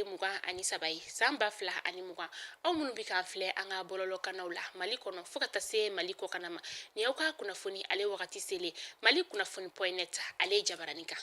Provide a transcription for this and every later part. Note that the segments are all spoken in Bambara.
tile mugan ani saba ye san ba fila ani mugan aw minnu bi k'an filɛ an ka bɔlɔlɔkannaw la mali kɔnɔ fɔɔ ka taa se mali kɔkanna ma ni aw ka kunnafoni ale wagati selen mali kunnafoni.net ale jabaranin kan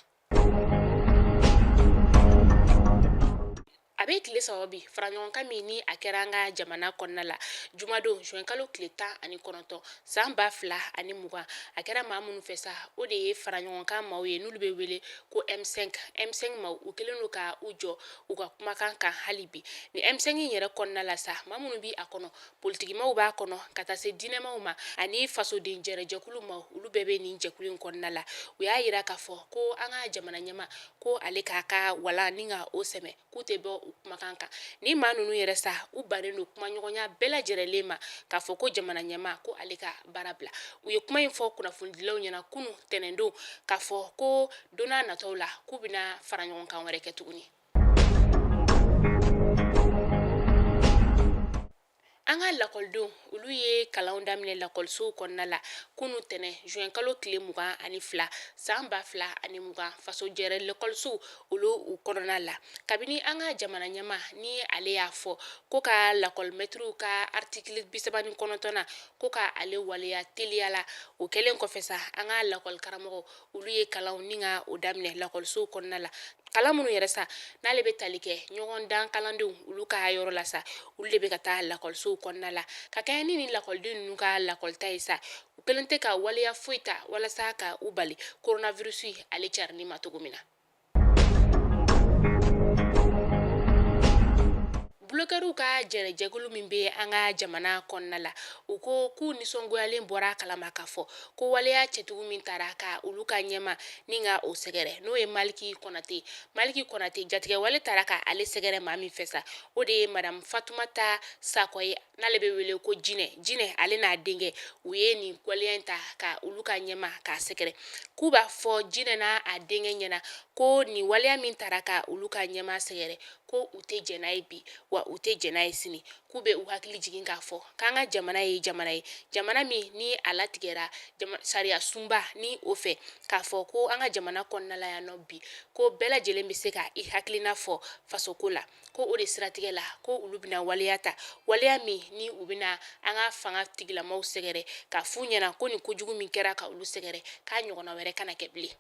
a bɛ tile saba bi faraɲɔgɔnkan min ni a kɛra an ka jamana kɔnɔna la jumadon juin kalo tile 19 san ba fila ani mugan a kɛra maa minnu fɛ sa o de ye faraɲɔgɔnkan maaw ye n'olu bɛ wele ko M5 maaw u kɛlen don ka u jɔ u ka kumakan kan hali bi ni M5 yɛrɛ kɔnɔna la sa maa minnu bi a kɔnɔ politikimaw b'a kɔnɔ ka taa se diinɛmaw ma ani fasoden jɛrɛjɛkulu ma olu bɛɛ bɛ nin jɛkulu in kɔnɔna la u y'a yira k'a fɔ ko an ka jamana ɲɛma ko ale k'a ka wala ni ka o sɛmɛ k'u tɛ bɔ u kumakan kan ni maa ninnu yɛrɛ sa u bannen don kumaɲɔgɔnya bɛɛ lajɛlenlen ma k'a fɔ ko jamana ɲɛma ko ale ka baara bila u ye kuma in fɔ kunnafonidilaw ɲɛna kunu tɛnɛndon k'a fɔ ko don n'a nataw la k'u bɛna fara ɲɔgɔn kan wɛrɛ kɛ tuguni an ka lakɔlidenw olu ye kalanw daminɛ lakɔlisow kɔnɔna la kunu tɛnɛ juin kalo tile 22 san ba fila ani mugan faso jɛrɛ lakɔlisow olu u kɔnɔna la kabini an ka jamana ɲɛma ni ale y'a fɔ ko ka lakɔlimɛtiriw ka artikili 39 ko ka ale waleya teliya la o kɛlen kɔfɛ sa an ka lakɔlikaramɔgɔ olu ye kalanw ni ka o daminɛ lakɔlisow kɔnɔna la kalan minnu yɛrɛ sa n'ale bɛ tali kɛ ɲɔgɔn dan kalandenw olu ka yɔrɔ la sa olu de bɛ ka taa lakɔlisow kɔnɔna la ka kɛɲɛ ni lakɔliden ninnu ka lakɔlita ye sa u kɛlen tɛ ka waleya foyi ta walasa ka u bali coronavirus ale carinni ma cogo min na bulokɛriw ka jɛrɛjɛkulu min bɛ an ka jamana kɔnɔna la u ko k'u nisɔngoyalen bɔra kalama k'a fɔ ko waleya cɛtugu min taara ka olu ka ɲɛma ni ka o sɛgɛrɛ n'o ye maliki kɔnate jatigɛ wale taara ka ale sɛgɛrɛ maa min fɛ sa o de ye madame fatumata sakɔ ye n'ale bɛ wele ko jinɛ ale n'a denkɛ u ye nin waleya in ta ka olu ka ɲɛma k'a sɛgɛrɛ k'u b'a fɔ jinɛ n'a a denkɛ ɲɛna ko nin waleya min taara ka olu ka ɲɛma sɛgɛrɛ ko u tɛ jɛn n'a ye bi wa u tɛ jɛn n'a ye sini k'u bɛ u hakili jigin k'a fɔ k'an ka jamana ye jamana min ni a latigɛra sariya sunba ni o fɛ k'a fɔ ko an ka jamana kɔnɔna la yan nɔ bi ko bɛɛ lajɛlen bɛ se ka i hakilina fɔ fasoko la ko o de siratigɛ la ko olu bɛna waleya ta waleya min ni u bɛna an ka fanga tigilamaw sɛgɛrɛ k'a f'u ɲɛna ko nin kojugu min kɛra ka olu sɛgɛrɛ k'a ɲɔgɔnna wɛrɛ kana kɛ bilen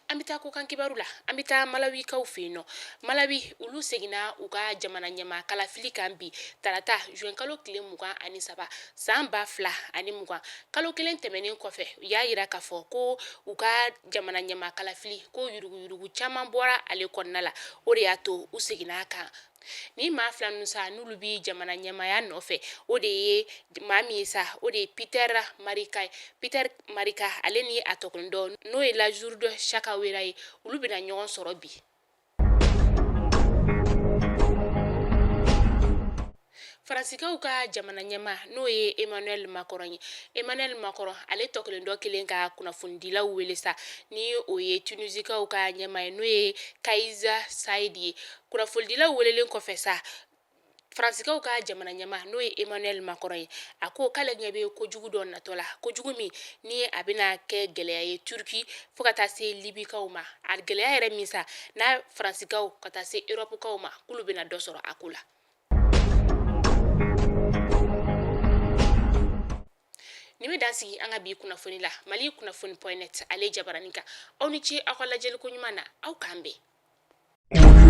an bɛ taa kokan kibaru la an bɛ taa malawikaw fɛ yen nɔ malawi olu seginna u ka jamana ɲɛma kalafili kan bi tarata juin kalo tile 23 san ba fila ani mugan kalo kelen tɛmɛnen kɔfɛ u y'a yira k'a fɔ ko u ka jamana ɲɛma kalafili ko yuruguyurugu caman bɔra ale kɔnɔna la o de y'a to u seginna a kan ni maa fila ninnu sa n'olu bi jamana ɲɛmaya nɔfɛ o de ye maa min ye sa o de ye Peter Marika ale ni a tɔkɔnidɔ n'o ye la jour de Chakawera ye olu bɛna ɲɔgɔn sɔrɔ bi Faransikaw ka jamana ɲɛma n'o ye Emmanuel Macron ye Emmanuel Macron ale tɔkɔlendɔ kelen ka kunnafonidilaw wele sa ni o ye Tunisikaw ka ɲɛma ye n'o ye Kaiza Said ye kunnafonidilaw welelen kɔfɛ sa Faransikaw ka jamana ɲɛma n'o ye Emmanuel Macron ye a ko k'ale ɲɛ bɛ kojugu dɔ natɔ la kojugu min ni a bɛna kɛ gɛlɛya ye Turki fo ka taa se Libikaw ma a gɛlɛya yɛrɛ min sa n'a Faransikaw ka taa se Europekaw ma k'olu bɛna dɔ sɔrɔ a ko la ni bɛ dan sigi an ka bi kunnafoni la mali kunnafoni.net ale jabaranin kan aw ni ce aw ka lajɛliko ɲuman na aw k'an bɛn